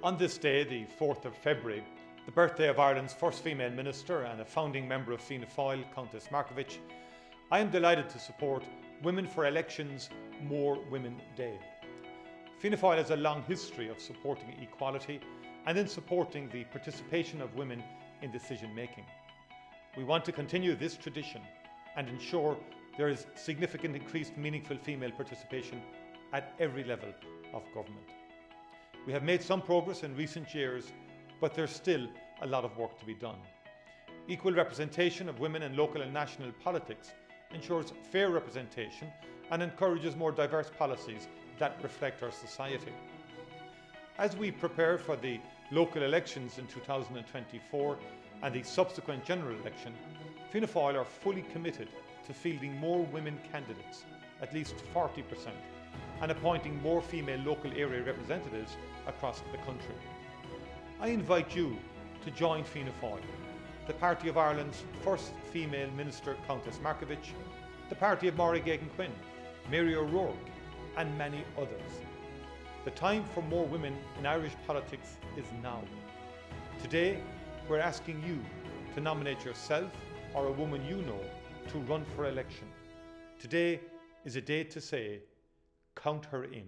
On this day, the 4th of February, the birthday of Ireland's first female minister and a founding member of Fianna Fáil, Countess Markievicz, I am delighted to support Women for Elections More Women Day. Fianna Fáil has a long history of supporting equality and in supporting the participation of women in decision making. We want to continue this tradition and ensure there is significant increased meaningful female participation at every level of government. We have made some progress in recent years, but there's still a lot of work to be done. Equal representation of women in local and national politics ensures fair representation and encourages more diverse policies that reflect our society. As we prepare for the local elections in 2024 and the subsequent general election, Fianna Fáil are fully committed to fielding more women candidates, at least 40%, and appointing more female local area representatives across the country. I invite you to join Fianna Fáil, the party of Ireland's first female minister, Countess Markievicz, the party of Máire Geoghegan Quinn, Mary O'Rourke, and many others. The time for more women in Irish politics is now. Today, we're asking you to nominate yourself or a woman you know to run for election. Today is a day to say, count her in.